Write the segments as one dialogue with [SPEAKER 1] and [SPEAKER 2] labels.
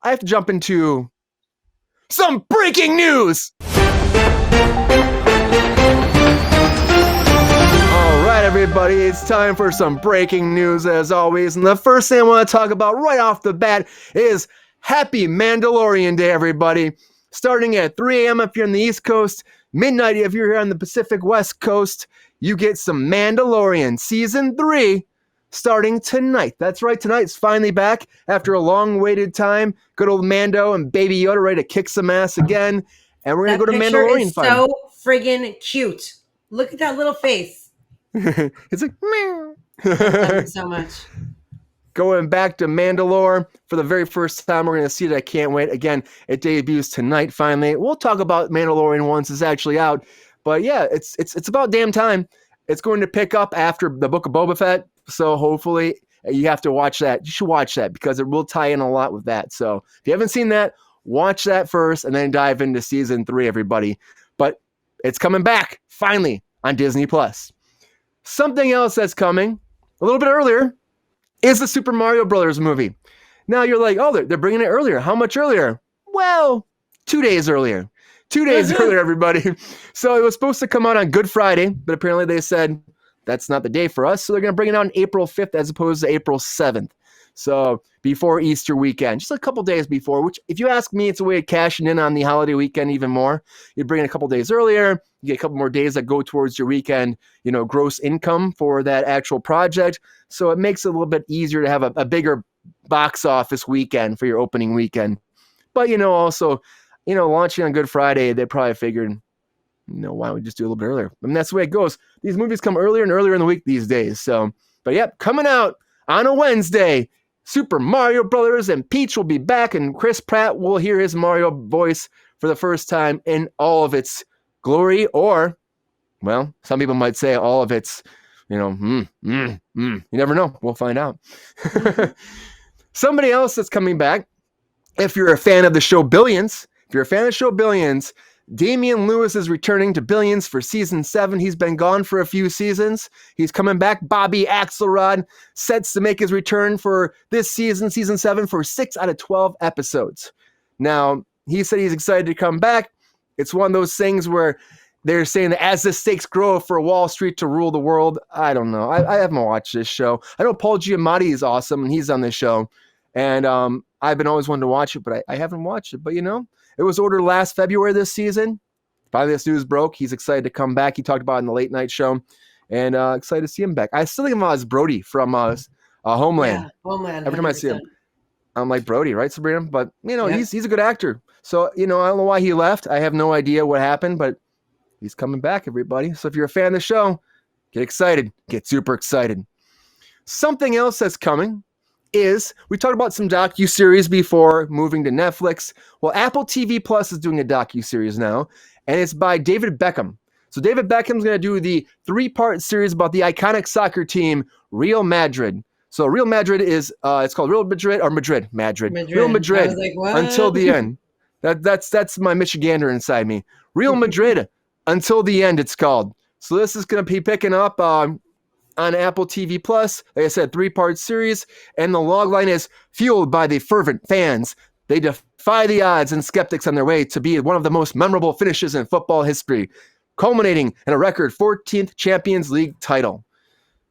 [SPEAKER 1] I have to jump into some breaking news. All right, everybody, it's time for some breaking news as always. And the first thing I want to talk about right off the bat is Happy Mandalorian Day, everybody. Starting at 3 a.m. if you're on the East Coast, midnight if you're here on the Pacific West Coast, you get some Mandalorian Season 3 starting tonight. That's right, tonight's finally back after a long-waited time. Good old Mando and Baby Yoda ready to kick some ass again. And we're going to go to Mandalorian
[SPEAKER 2] That picture is so friggin' cute. Look at that little face.
[SPEAKER 1] It's like, meow.
[SPEAKER 2] I love it so much.
[SPEAKER 1] Going back to Mandalore for the very first time. We're going to see it. I can't wait. Again, it debuts tonight, finally. We'll talk about Mandalorian once it's actually out. But yeah, it's about damn time. It's going to pick up after the Book of Boba Fett. So hopefully you have to watch that. You should watch that because it will tie in a lot with that. So if you haven't seen that, watch that first and then dive into Season 3, everybody. But it's coming back, finally, on Disney+. Something else that's coming a little bit earlier is the Super Mario Brothers movie. Now you're like, oh, they're bringing it earlier. How much earlier? Well, 2 days earlier. 2 days earlier, everybody. So it was supposed to come out on Good Friday, but apparently they said that's not the day for us. So they're going to bring it out on April 5th as opposed to April 7th. So before Easter weekend, just a couple days before, which if you ask me, it's a way of cashing in on the holiday weekend even more. You bring it a couple days earlier, you get a couple more days that go towards your weekend, gross income for that actual project. So it makes it a little bit easier to have a bigger box office weekend for your opening weekend. But, also, launching on Good Friday, they probably figured, why don't we just do a little bit earlier? I mean, that's the way it goes. These movies come earlier and earlier in the week these days. So, but yep, coming out on a Wednesday, Super Mario Brothers, and Peach will be back, and Chris Pratt will hear his Mario voice for the first time in all of its glory, or, well, some people might say all of its, you never know. We'll find out. Somebody else that's coming back, if you're a fan of the show Billions, Damian Lewis is returning to Billions for Season 7. He's been gone for a few seasons. He's coming back. Bobby Axelrod sets to make his return for this season, Season 7, for 6 out of 12 episodes. Now, he said he's excited to come back. It's one of those things where they're saying that as the stakes grow for Wall Street to rule the world. I don't know. I haven't watched this show. I know Paul Giamatti is awesome, and he's on this show. And I've been always wanting to watch it, but I haven't watched it. But, it was ordered last February this season. Finally, this news broke. He's excited to come back. He talked about it in the late night show. And excited to see him back. I still think of him as Brody from Homeland.
[SPEAKER 2] Yeah, Homeland.
[SPEAKER 1] Every time I see him, I'm like, Brody, right, Sabrina? But, he's a good actor. So, I don't know why he left. I have no idea what happened, but he's coming back, everybody. So if you're a fan of the show, get excited. Get super excited. Something else that's coming is, we talked about some docuseries before moving to Netflix. Well, Apple TV Plus is doing a docuseries now, and it's by David Beckham. So David Beckham's going to do the 3-part series about the iconic soccer team, Real Madrid. So Real Madrid is, it's called Real Madrid, or Madrid. Real Madrid, until the end. That's my Michigander inside me. Real Madrid, until the end, it's called. So this is going to be picking up on Apple TV Plus. Like I said, 3-part series, and the logline is fueled by the fervent fans. They defy the odds and skeptics on their way to be one of the most memorable finishes in football history, culminating in a record 14th Champions League title.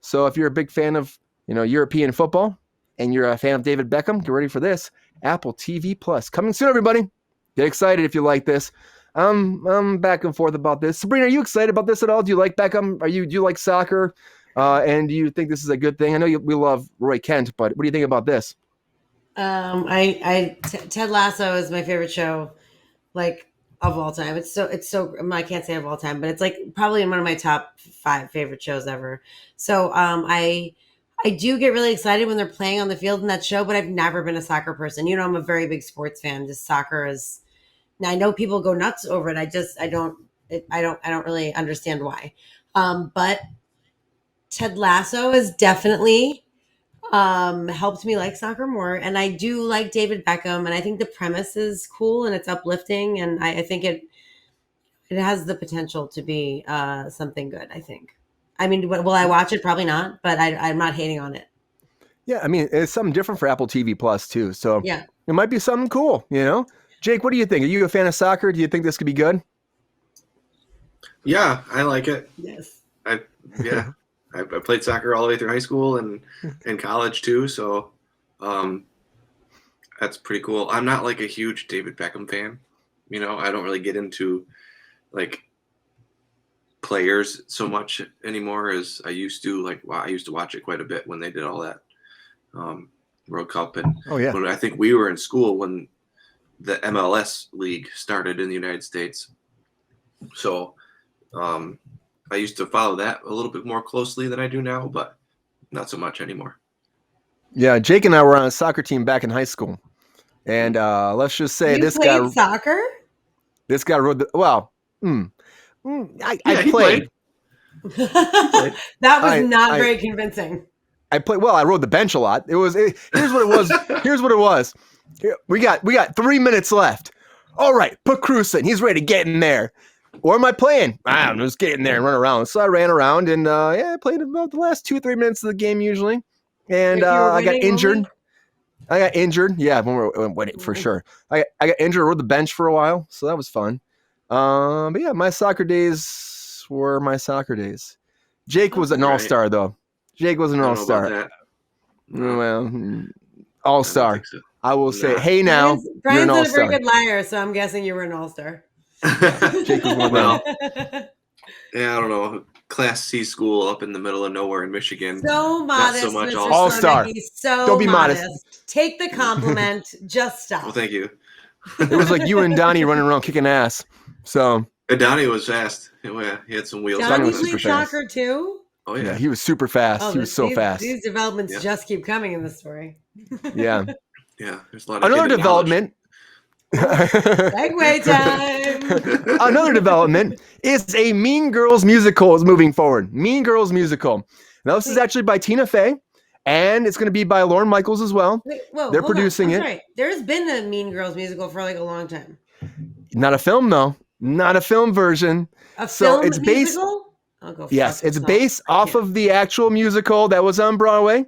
[SPEAKER 1] So if you're a big fan of, European football and you're a fan of David Beckham, get ready for this. Apple TV Plus coming soon, everybody. Get excited if you like this. I'm back and forth about this. Sabrina, are you excited about this at all? Do you like Beckham? Do you like soccer? And do you think this is a good thing? I know we love Roy Kent, but what do you think about this?
[SPEAKER 2] Ted Lasso is my favorite show, of all time. It's so I can't say of all time, but it's probably one of my top 5 favorite shows ever. So I do get really excited when they're playing on the field in that show, but I've never been a soccer person. I'm a very big sports fan. Just soccer is. Now I know people go nuts over it. I don't really understand why. But Ted Lasso has definitely helped me like soccer more. And I do like David Beckham, and I think the premise is cool and it's uplifting. And I think it has the potential to be something good, I think. I mean, will I watch it? Probably not, but I'm not hating on it.
[SPEAKER 1] Yeah, I mean, it's something different for Apple TV Plus too. So
[SPEAKER 2] yeah.
[SPEAKER 1] It might be something cool, you know? Jake, what do you think? Are you a fan of soccer? Do you think this could be good?
[SPEAKER 3] Yeah, I like it.
[SPEAKER 2] Yes.
[SPEAKER 3] I yeah, I played soccer all the way through high school and college too. So, um, that's pretty cool. I'm not like a huge David Beckham fan. I don't really get into like players so much anymore as I used to. Like, wow, I used to watch it quite a bit when they did all that World Cup, and
[SPEAKER 1] Oh yeah.
[SPEAKER 3] when I think we were in school when the MLS league started in the United States. So I used to follow that a little bit more closely than I do now, but not so much anymore.
[SPEAKER 1] Yeah, Jake and I were on a soccer team back in high school. And let's just say
[SPEAKER 2] You
[SPEAKER 1] this
[SPEAKER 2] played soccer?
[SPEAKER 1] rode the I
[SPEAKER 3] Yeah, he
[SPEAKER 1] played.
[SPEAKER 2] That was not very convincing.
[SPEAKER 1] I played well. I rode the bench a lot. Here's what it was. Here's what it was. We got 3 minutes left. All right, put Cruz in. He's ready to get in there. What am I playing? I don't know. Just get in there and run around. So I ran around and I played about the last 2-3 minutes of the game usually. And I got injured.
[SPEAKER 2] Only?
[SPEAKER 1] I got injured. Yeah, when we're winning for sure. I got injured. I rode the bench for a while, so that was fun. But yeah, my soccer days were my soccer days. Jake was an all-star though. Jake was an all-star.
[SPEAKER 3] No.
[SPEAKER 1] Well, all-star.
[SPEAKER 3] So.
[SPEAKER 1] I will say, hey now,
[SPEAKER 2] Brian's
[SPEAKER 1] you're an
[SPEAKER 2] not a
[SPEAKER 1] all-star.
[SPEAKER 2] very good liar, so I'm guessing you were an all-star.
[SPEAKER 1] Jake was one of them.
[SPEAKER 3] Yeah, I don't know. Class C school up in the middle of nowhere in Michigan.
[SPEAKER 2] So modest,
[SPEAKER 3] so much
[SPEAKER 2] Mr.
[SPEAKER 1] all-star.
[SPEAKER 2] Slonecki, so
[SPEAKER 1] Don't be
[SPEAKER 2] modest.
[SPEAKER 1] modest.
[SPEAKER 2] Take the compliment. Just stop.
[SPEAKER 3] Well, thank you.
[SPEAKER 1] It was like you and Donnie running around kicking ass. So
[SPEAKER 3] Donnie was fast. Yeah, he had some wheels.
[SPEAKER 2] Donnie
[SPEAKER 1] was
[SPEAKER 2] played
[SPEAKER 1] super fast.
[SPEAKER 2] soccer too?
[SPEAKER 3] Oh
[SPEAKER 1] yeah,
[SPEAKER 3] yeah.
[SPEAKER 1] he was super fast. He was so fast.
[SPEAKER 2] These developments just keep coming in the story.
[SPEAKER 1] Yeah.
[SPEAKER 3] Yeah, there's a lot of
[SPEAKER 1] Another development.
[SPEAKER 2] Segway time.
[SPEAKER 1] Another development is a Mean Girls musical is moving forward. Mean Girls musical. Now this is actually by Tina Fey, and it's going to be by Lorne Michaels as well.
[SPEAKER 2] Wait, whoa,
[SPEAKER 1] they're producing it.
[SPEAKER 2] Sorry. There's been a Mean Girls musical for like a long time.
[SPEAKER 1] Not a film though. Not a film version.
[SPEAKER 2] It's musical?
[SPEAKER 1] Yes, it's based off of the actual musical that was on Broadway.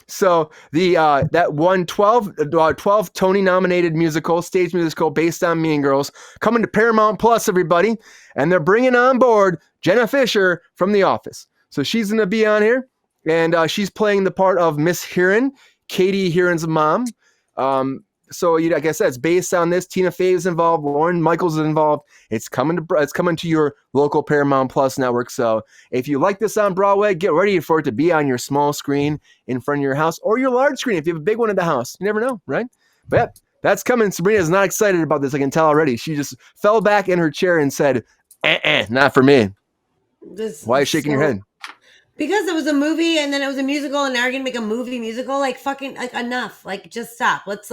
[SPEAKER 1] So the that won 12 Tony nominated stage musical based on Mean Girls coming to Paramount Plus, everybody, and they're bringing on board Jenna Fisher from The Office. So she's going to be on here, and she's playing the part of Miss Heron, Katie Heron's mom. So like I said, it's based on this. Tina Fey is involved. Lorne Michaels is involved. It's coming to your local Paramount Plus network. So if you like this on Broadway, get ready for it to be on your small screen in front of your house or your large screen if you have a big one in the house. You never know, right? But yeah, that's coming. Sabrina's not excited about this. I can tell already. She just fell back in her chair and said, not for me. Why are you shaking your head?
[SPEAKER 2] Because it was a movie and then it was a musical and now you're going to make a movie musical. Like fucking like enough. Like just stop. Let's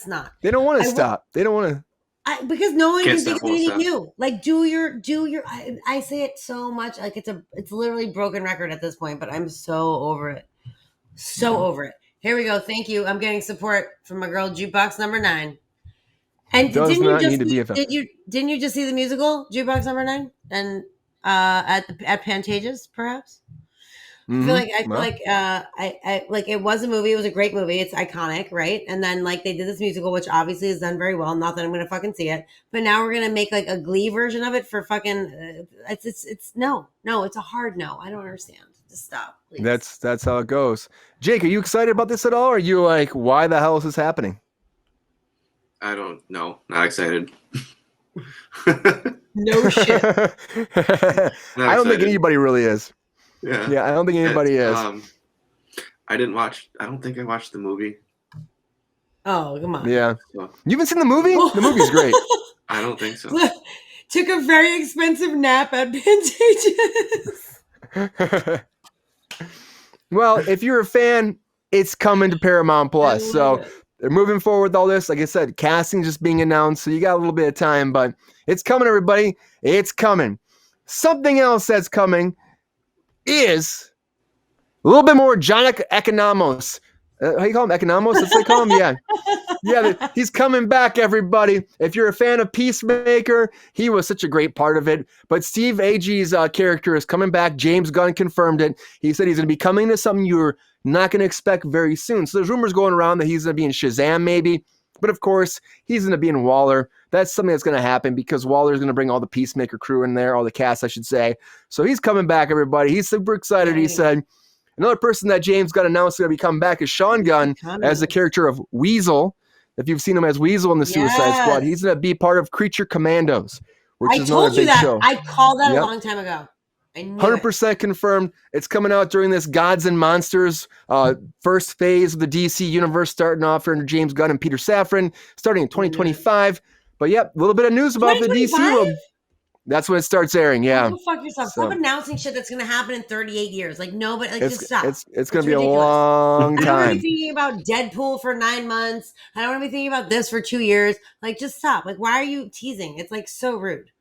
[SPEAKER 2] not.
[SPEAKER 1] They don't want to stop. They don't want
[SPEAKER 2] to. Because no one can think of anything
[SPEAKER 3] stop.
[SPEAKER 2] new. Like do your. I say it so much. Like it's literally broken record at this point, but I'm so over it. So over it. Here we go. Thank you. I'm getting support from my girl Jukebox number 9. And didn't you just see the musical Jukebox number 9 and at Pantages perhaps?
[SPEAKER 1] Mm-hmm.
[SPEAKER 2] I feel like I like it was a movie. It was a great movie. It's iconic, right? And then like they did this musical, which obviously is done very well. Not that I'm gonna fucking see it, but now we're gonna make like a Glee version of it for fucking. It's no, it's a hard no. I don't understand. Just stop, please.
[SPEAKER 1] That's how it goes. Jake, are you excited about this at all? Or are you like, why the hell is this happening?
[SPEAKER 3] I don't know. Not excited.
[SPEAKER 2] No shit.
[SPEAKER 1] I don't think anybody really is.
[SPEAKER 3] Yeah,
[SPEAKER 1] I don't think anybody is.
[SPEAKER 3] I don't think I watched the movie.
[SPEAKER 2] Oh, come on.
[SPEAKER 1] Yeah.
[SPEAKER 3] So,
[SPEAKER 1] you haven't seen the movie? The movie's great.
[SPEAKER 3] I don't think so.
[SPEAKER 2] Took a very expensive nap at Pantages.
[SPEAKER 1] Well, if you're a fan, it's coming to Paramount Plus. So they're moving forward with all this. Like I said, casting just being announced. So you got a little bit of time, but it's coming, everybody. It's coming. Something else that's coming is a little bit more John Economos. How you call him? Economos? That's what they call him? Yeah. Yeah, he's coming back, everybody. If you're a fan of Peacemaker, he was such a great part of it. But Steve Agee's character is coming back. James Gunn confirmed it. He said he's going to be coming to something you're not going to expect very soon. So there's rumors going around that he's going to be in Shazam maybe. But of course, he's going to be in Waller. That's something that's going to happen because Waller's going to bring all the Peacemaker crew in there, all the cast, I should say. So he's coming back, everybody. He's super excited, he said. Another person that James Gunn announced is going to be coming back is Sean Gunn as the character of Weasel. If you've seen him as Weasel in the Suicide Squad, he's going to be part of Creature Commandos, which is another big show.
[SPEAKER 2] I called that a long time ago.
[SPEAKER 1] 100% confirmed. It's coming out during this Gods and Monsters first phase of the DC universe, starting off under James Gunn and Peter Safran, starting in 2025. But yep, a little bit of news about the DC world. That's when it starts airing. Yeah.
[SPEAKER 2] Go fuck yourself. Stop announcing shit that's going to happen in 38 years. Like nobody. Like just stop.
[SPEAKER 1] It's going to be a long time.
[SPEAKER 2] I don't want to be thinking about Deadpool for 9 months. I don't want to be thinking about this for 2 years. Like just stop. Like why are you teasing? It's like so rude.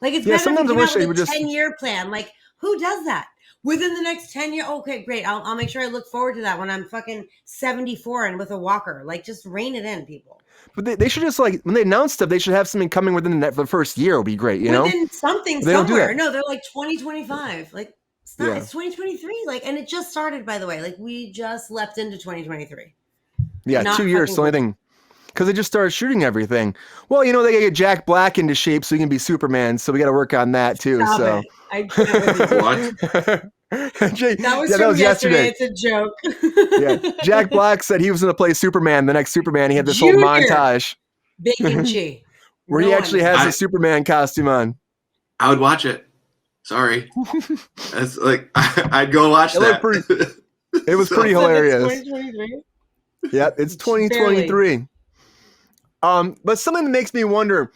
[SPEAKER 2] Like it's better if you come out with a 10-year plan. Like who does that? Within the next 10 years, okay, great. I'll make sure I look forward to that when I'm fucking 74 and with a walker. Like just rein it in, people. But
[SPEAKER 1] they should just like when they announce stuff, they should have something coming within the first year. Would be great, you know.
[SPEAKER 2] Within something somewhere. No, they're like 2025 Like it's not. It's 2023. Like, and it just started, by the way. Like we just leapt into 2023.
[SPEAKER 1] Yeah, 2 years. The only thing. Because they just started shooting everything. Well, you know, they got to get Jack Black into shape so he can be Superman. So we got to work on that too.
[SPEAKER 2] Stop
[SPEAKER 1] so
[SPEAKER 2] it. I what? That was yesterday. It's a joke.
[SPEAKER 1] Yeah, Jack Black said he was going to play Superman, the next Superman. He had this whole montage.
[SPEAKER 2] Bacon Chi.
[SPEAKER 1] Where he actually has a Superman costume on.
[SPEAKER 3] I would watch it. Sorry. That's like I'd go watch that.
[SPEAKER 1] It was pretty hilarious.
[SPEAKER 2] 2023?
[SPEAKER 1] Yeah, it's 2023. Barely. But something that makes me wonder,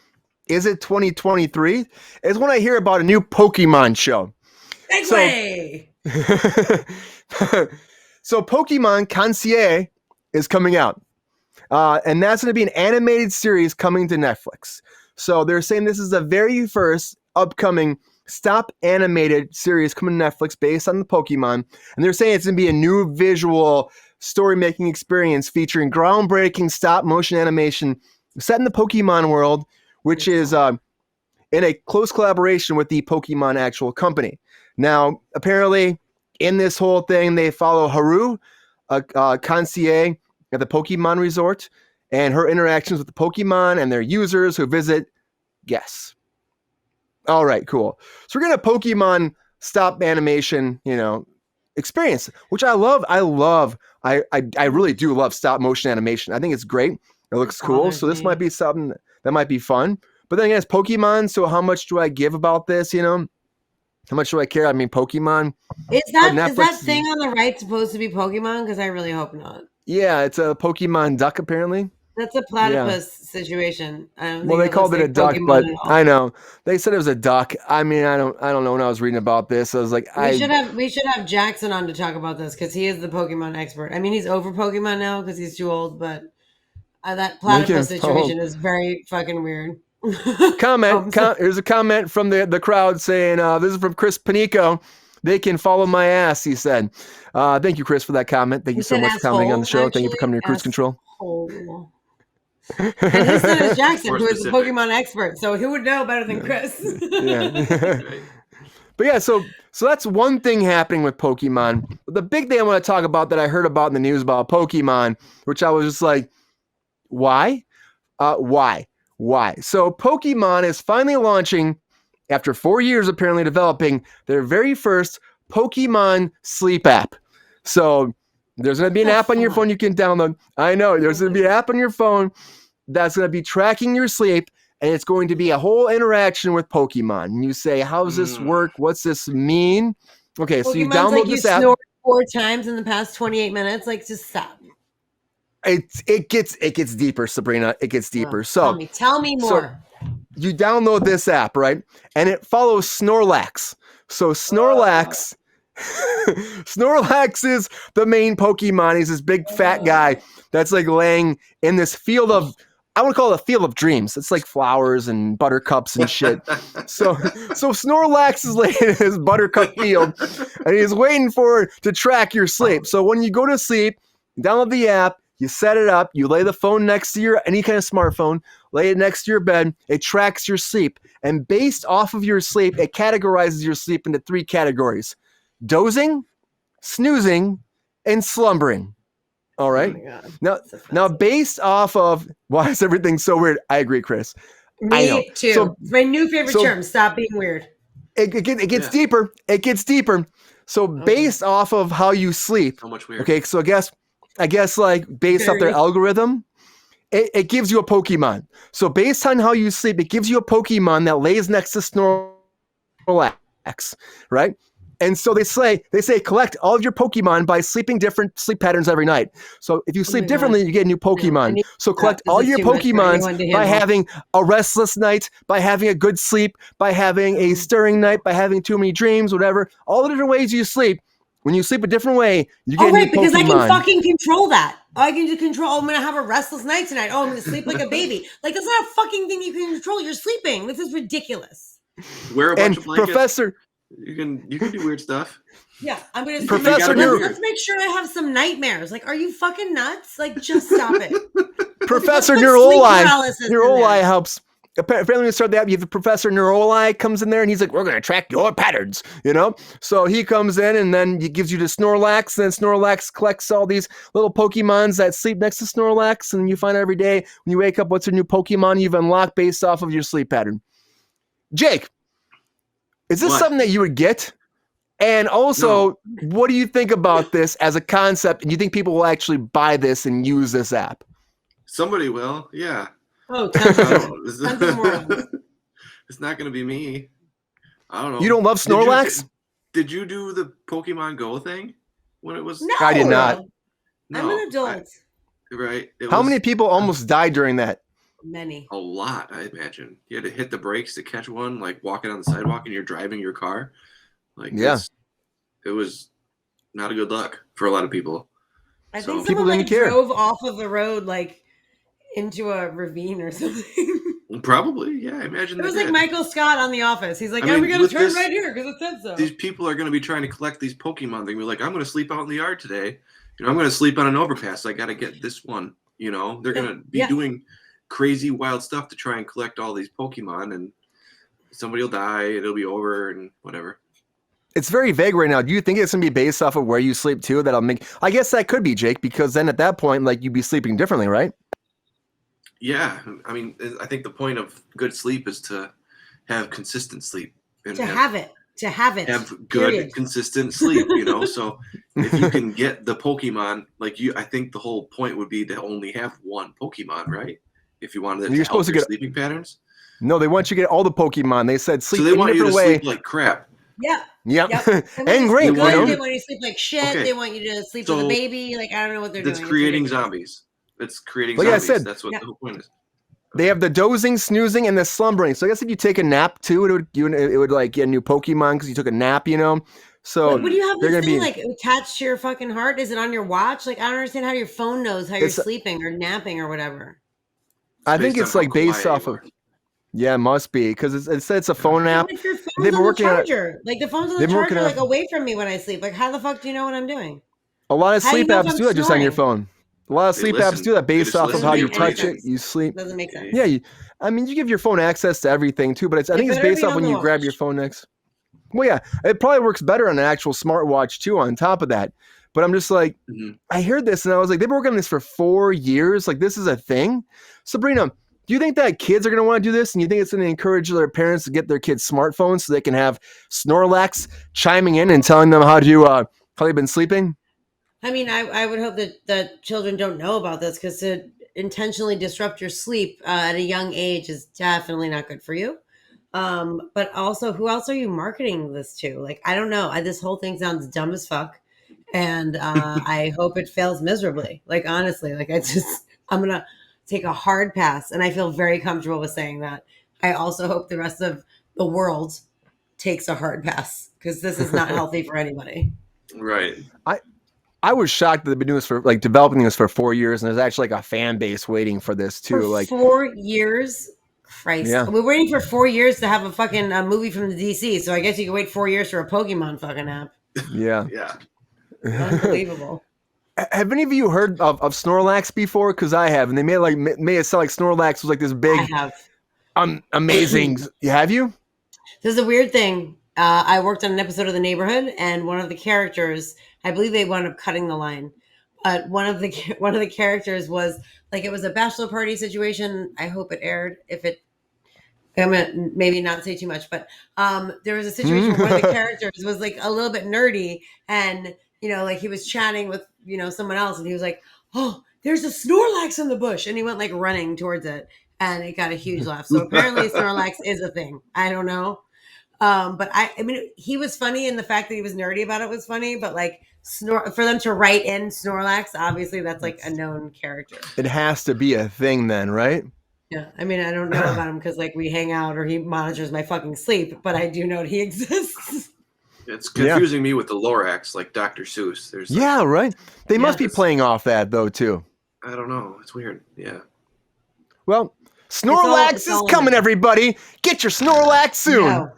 [SPEAKER 1] is it 2023? Is when I hear about a new Pokemon show.
[SPEAKER 2] Segway!
[SPEAKER 1] So Pokemon Concierge is coming out. And that's going to be an animated series coming to Netflix. So they're saying this is the very first upcoming stop animated series coming to Netflix based on the Pokemon. And they're saying it's going to be a new visual story-making experience featuring groundbreaking stop-motion animation set in the Pokemon world, which is in a close collaboration with the Pokemon actual company. Now, apparently, in this whole thing, they follow Haru, a concierge at the Pokemon Resort, and her interactions with the Pokemon and their users who visit guests. All right, cool. So we're getting a Pokemon stop animation, experience, which I love. I really do love stop motion animation. I think it's great. It looks cool. So this might be something that might be fun. But then again, it's Pokemon. So how much do I give about this? How much do I care? I mean, Pokemon.
[SPEAKER 2] Is that thing on the right supposed to be Pokemon? Because I really hope not.
[SPEAKER 1] Yeah, it's a Pokemon duck apparently.
[SPEAKER 2] That's a platypus situation.
[SPEAKER 1] Well, they called it a duck, but I know they said it was a duck. I mean, I don't know. When I was reading about this, I was like,
[SPEAKER 2] we should have Jackson on to talk about this because he is the Pokemon expert. I mean, he's over Pokemon now because he's too old, but that platypus situation is very fucking weird.
[SPEAKER 1] Here's a comment from the crowd saying, "This is from Chris Panico. They can follow my ass," he said. Thank you, Chris, for that comment. Thank you so much for commenting on the show. Thank you for coming to Cruise Control.
[SPEAKER 2] And his son is Jackson, who is a Pokemon expert, so who would know better than Chris?
[SPEAKER 1] Yeah. But yeah, so that's one thing happening with Pokemon. The big thing I want to talk about that I heard about in the news about Pokemon, which I was just like, why? Why? So Pokemon is finally launching, after 4 years apparently developing, their very first Pokemon sleep app. So there's going to be an app on your phone you can download. I know, there's going to be an app on your phone that's going to be tracking your sleep, and it's going to be a whole interaction with Pokemon. And you say, how does this work? What's this mean? Okay, so you download this app.
[SPEAKER 2] You snored 4 times in the past 28 minutes. Like, just stop.
[SPEAKER 1] It gets deeper, Sabrina. It gets deeper.
[SPEAKER 2] So tell me more.
[SPEAKER 1] So you download this app, right? And it follows Snorlax. So Snorlax is the main Pokemon. He's this big fat guy that's like laying in this field of, I want to call it a field of dreams. It's like flowers and buttercups and shit. So Snorlax is laying in his buttercup field and he's waiting to track your sleep. So when you go to sleep, download the app, you set it up, you lay the phone next to any kind of smartphone, lay it next to your bed, it tracks your sleep. And based off of your sleep, it categorizes your sleep into 3 categories: dozing, snoozing, and slumbering. All right.
[SPEAKER 2] Oh my God.
[SPEAKER 1] Now,
[SPEAKER 2] That's offensive.
[SPEAKER 1] based off of why is everything so weird? I agree, Chris. I know.
[SPEAKER 2] Me too.
[SPEAKER 1] So-
[SPEAKER 2] It's my new favorite
[SPEAKER 1] so-
[SPEAKER 2] term. Stop being weird.
[SPEAKER 1] It gets
[SPEAKER 3] Yeah.
[SPEAKER 1] deeper. It gets deeper. So based off of how you sleep,
[SPEAKER 3] So much weird.
[SPEAKER 1] okay. So I guess like based off their
[SPEAKER 2] Very.
[SPEAKER 1] algorithm, it gives you a Pokemon. So based on how you sleep, it gives you a Pokemon that lays next to Snorlax, right? And so they say collect all of your Pokemon by sleeping different sleep patterns every night. So if you sleep
[SPEAKER 2] my
[SPEAKER 1] differently, you get a new Pokemon.
[SPEAKER 2] need
[SPEAKER 1] So collect
[SPEAKER 2] This
[SPEAKER 1] all
[SPEAKER 2] is
[SPEAKER 1] your
[SPEAKER 2] too much for anyone
[SPEAKER 1] Pokemons
[SPEAKER 2] to
[SPEAKER 1] by
[SPEAKER 2] handle.
[SPEAKER 1] having a restless night, by having a good sleep, by having a stirring night, by having too many dreams, whatever. All the different ways you sleep. When you sleep a different way, you get
[SPEAKER 2] Oh,
[SPEAKER 1] a new
[SPEAKER 2] right, because I can
[SPEAKER 1] Pokemon.
[SPEAKER 2] fucking control that. I can just control. I'm gonna have a restless night tonight. Oh, I'm gonna sleep like a baby. Like that's not a fucking thing you can control. You're sleeping. This is ridiculous.
[SPEAKER 3] Wear a bunch
[SPEAKER 1] And
[SPEAKER 3] of blankets.
[SPEAKER 1] Professor
[SPEAKER 3] You can do weird stuff.
[SPEAKER 2] Yeah, I'm gonna.
[SPEAKER 1] Professor
[SPEAKER 2] Let's make sure I have some nightmares. Like, are you fucking nuts? Like, just stop it.
[SPEAKER 1] Professor
[SPEAKER 2] Let's put sleep paralysis in
[SPEAKER 1] Neuroli
[SPEAKER 2] there.
[SPEAKER 1] helps. Apparently, when you start that, you have the Professor Neuroli comes in there, and he's like, "We're going to track your patterns," you know. So he comes in, and then he gives you the Snorlax, and then Snorlax collects all these little Pokemons that sleep next to Snorlax, and you find out every day when you wake up what's a new Pokemon you've unlocked based off of your sleep pattern. Jake, is this
[SPEAKER 3] What?
[SPEAKER 1] something that you would get? And also,
[SPEAKER 3] No.
[SPEAKER 1] what do you think about this as a concept? And do you think people will actually buy this and use this app?
[SPEAKER 3] Somebody will. Yeah.
[SPEAKER 2] Oh, tons
[SPEAKER 3] I
[SPEAKER 2] of
[SPEAKER 3] don't
[SPEAKER 2] shit.
[SPEAKER 3] know.
[SPEAKER 2] Tons of morons.
[SPEAKER 3] It's not going to be me. I don't know.
[SPEAKER 1] You don't love Snorlax?
[SPEAKER 3] Did you do the Pokemon Go thing when it was?
[SPEAKER 2] No,
[SPEAKER 1] I did not.
[SPEAKER 3] No,
[SPEAKER 2] I'm an adult.
[SPEAKER 3] right. It
[SPEAKER 1] How
[SPEAKER 3] was
[SPEAKER 1] many people almost died during that?
[SPEAKER 2] Many.
[SPEAKER 3] A lot, I imagine. You had to hit the brakes to catch one, like walking on the sidewalk and you're driving your car. Like,
[SPEAKER 1] Yeah.
[SPEAKER 3] it was not a good luck for a lot of people.
[SPEAKER 2] I
[SPEAKER 3] So-
[SPEAKER 2] think
[SPEAKER 1] People
[SPEAKER 2] someone
[SPEAKER 1] didn't
[SPEAKER 2] like
[SPEAKER 1] care.
[SPEAKER 2] drove off of the road like into a ravine or something.
[SPEAKER 3] Probably, yeah. I imagine
[SPEAKER 2] It
[SPEAKER 3] they
[SPEAKER 2] was like
[SPEAKER 3] did.
[SPEAKER 2] Michael Scott on The Office. He's like,
[SPEAKER 3] I
[SPEAKER 2] "Oh,
[SPEAKER 3] mean,
[SPEAKER 2] we gotta
[SPEAKER 3] with
[SPEAKER 2] turn
[SPEAKER 3] this-
[SPEAKER 2] right here because it said so."
[SPEAKER 3] These people are going to be trying to collect these Pokemon. They're gonna be like, I'm going to sleep out in the yard today. You know, I'm going to sleep on an overpass. I got to get this one. You know, they're going to be
[SPEAKER 2] Yeah.
[SPEAKER 3] doing crazy, wild stuff to try and collect all these Pokemon, and somebody will die. It'll be over, and whatever.
[SPEAKER 1] It's very vague right now. Do you think it's gonna be based off of where you sleep too? That'll make. I guess that could be, Jake, because then at that point, like you'd be sleeping differently, right?
[SPEAKER 3] Yeah, I mean, I think the point of good sleep is to have consistent sleep and
[SPEAKER 2] to have it.
[SPEAKER 3] have good,
[SPEAKER 2] period.
[SPEAKER 3] consistent sleep. You know, so if you can get the Pokemon, like I think the whole point would be to only have one Pokemon, right? If you wanted it
[SPEAKER 1] You're
[SPEAKER 3] to
[SPEAKER 1] supposed
[SPEAKER 3] help
[SPEAKER 1] to
[SPEAKER 3] your
[SPEAKER 1] get-
[SPEAKER 3] sleeping patterns.
[SPEAKER 1] No, they want you to get all the Pokemon. They said sleep
[SPEAKER 3] So they
[SPEAKER 1] in a
[SPEAKER 3] want you to
[SPEAKER 1] different way.
[SPEAKER 3] sleep like crap.
[SPEAKER 2] Yeah.
[SPEAKER 1] Yep.
[SPEAKER 2] Yep. They want you to
[SPEAKER 1] And great,
[SPEAKER 2] sleep
[SPEAKER 1] you
[SPEAKER 2] good,
[SPEAKER 1] know.
[SPEAKER 2] They want you to sleep like shit.
[SPEAKER 3] Okay.
[SPEAKER 2] They want you to sleep
[SPEAKER 3] So
[SPEAKER 2] with a baby. Like I don't know what they're
[SPEAKER 3] That's
[SPEAKER 2] doing. It's
[SPEAKER 3] creating
[SPEAKER 2] ridiculous.
[SPEAKER 3] zombies. That's creating
[SPEAKER 1] Like I
[SPEAKER 3] zombies.
[SPEAKER 1] said-
[SPEAKER 3] That's what
[SPEAKER 2] Yeah.
[SPEAKER 3] the whole point is.
[SPEAKER 1] They have the dozing, snoozing, and the slumbering. So I guess if you take a nap too, it would like get a new Pokemon because you took a nap, you know. So
[SPEAKER 2] What do you have
[SPEAKER 1] they're
[SPEAKER 2] this
[SPEAKER 1] gonna
[SPEAKER 2] thing
[SPEAKER 1] be.
[SPEAKER 2] like attached to your fucking heart? Is it on your watch? Like I don't understand how your phone knows how you're
[SPEAKER 1] It's-
[SPEAKER 2] sleeping or napping or whatever.
[SPEAKER 1] I think
[SPEAKER 3] based
[SPEAKER 1] it's
[SPEAKER 3] on
[SPEAKER 1] like
[SPEAKER 3] how
[SPEAKER 1] based
[SPEAKER 3] quiet
[SPEAKER 1] off
[SPEAKER 3] you
[SPEAKER 1] of.
[SPEAKER 3] are.
[SPEAKER 1] Yeah, it must be because it said it's a phone app.
[SPEAKER 2] But if your
[SPEAKER 1] They've
[SPEAKER 2] phone's
[SPEAKER 1] been
[SPEAKER 2] on the
[SPEAKER 1] working on it-
[SPEAKER 2] charger, like the phone's on the
[SPEAKER 1] they've been working
[SPEAKER 2] charger,
[SPEAKER 1] on-
[SPEAKER 2] like away from me when I sleep. Like how the fuck do you know what I'm doing?
[SPEAKER 1] A lot of
[SPEAKER 2] How do you
[SPEAKER 1] sleep
[SPEAKER 2] know if
[SPEAKER 1] apps
[SPEAKER 2] I'm
[SPEAKER 1] do that just on your
[SPEAKER 2] snoring?
[SPEAKER 1] phone. A lot of
[SPEAKER 3] They
[SPEAKER 1] sleep
[SPEAKER 3] listen.
[SPEAKER 1] apps do that
[SPEAKER 3] They
[SPEAKER 1] based
[SPEAKER 3] just
[SPEAKER 1] off of
[SPEAKER 3] listen
[SPEAKER 1] how
[SPEAKER 3] to
[SPEAKER 1] you
[SPEAKER 3] your
[SPEAKER 1] touch it.
[SPEAKER 3] breathing.
[SPEAKER 1] You sleep.
[SPEAKER 2] Doesn't make sense.
[SPEAKER 1] Yeah, I mean, you give your phone access to everything too, but I
[SPEAKER 2] It
[SPEAKER 1] think it's
[SPEAKER 2] better
[SPEAKER 1] based
[SPEAKER 2] be
[SPEAKER 1] off
[SPEAKER 2] on
[SPEAKER 1] when
[SPEAKER 2] the
[SPEAKER 1] you grab
[SPEAKER 2] watch.
[SPEAKER 1] your phone next. Well, yeah, it probably works better on an actual smartwatch too. On top of that, but I'm just like,
[SPEAKER 3] Mhm.
[SPEAKER 1] I heard this and I was like, they've been working on this for 4 years. Like, this is a thing. Sabrina, do you think that kids are going to want to do this? And you think it's going to encourage their parents to get their kids smartphones so they can have Snorlax chiming in and telling them how they've been sleeping?
[SPEAKER 2] I mean, I would hope that children don't know about this because to intentionally disrupt your sleep at a young age is definitely not good for you. But also, who else are you marketing this to? Like, I don't know. This whole thing sounds dumb as fuck, and I hope it fails miserably. Like, honestly, like I'm gonna take a hard pass, and I feel very comfortable with saying that. I also hope the rest of the world takes a hard pass because this is not healthy for anybody.
[SPEAKER 3] Right.
[SPEAKER 1] I was shocked that they've been doing this for like developing this for 4 years, and there's actually like a fan base waiting for this too.
[SPEAKER 2] For
[SPEAKER 1] Like,
[SPEAKER 2] 4 years. Christ.
[SPEAKER 1] Yeah.
[SPEAKER 2] We're waiting for 4 years to have a fucking movie from the DC. So I guess you can wait 4 years for a Pokemon fucking app.
[SPEAKER 1] yeah.
[SPEAKER 3] Yeah.
[SPEAKER 2] Unbelievable.
[SPEAKER 1] Have any of you heard of Snorlax before? Because I have, and they made it sound like Snorlax was like this
[SPEAKER 2] I
[SPEAKER 1] big,
[SPEAKER 2] have.
[SPEAKER 1] amazing. Have you?
[SPEAKER 2] This is a weird thing. I worked on an episode of The Neighborhood, and one of the characters, I believe they wound up cutting the line, one of the characters was like, it was a bachelor party situation. I hope it aired. If it, I'm gonna maybe not say too much, but there was a situation where one of the characters was like a little bit nerdy, and like he was chatting with someone else, and he was like, "Oh, there's a Snorlax in the bush," and he went like running towards it, and it got a huge laugh. So apparently, Snorlax is a thing. I don't know, but I mean, he was funny, and the fact that he was nerdy about it was funny. But like for them to write in Snorlax, obviously that's like a known character.
[SPEAKER 1] It has to be a thing then, right?
[SPEAKER 2] Yeah, I mean, I don't know about him because like we hang out or he monitors my fucking sleep, but I do know he exists.
[SPEAKER 3] It's confusing me with the Lorax, like Dr. Seuss. There's
[SPEAKER 1] right. They must be playing off that though too.
[SPEAKER 3] I don't know. It's weird. Yeah.
[SPEAKER 1] Well, Snorlax is coming, everybody. Get your Snorlax soon.
[SPEAKER 2] No.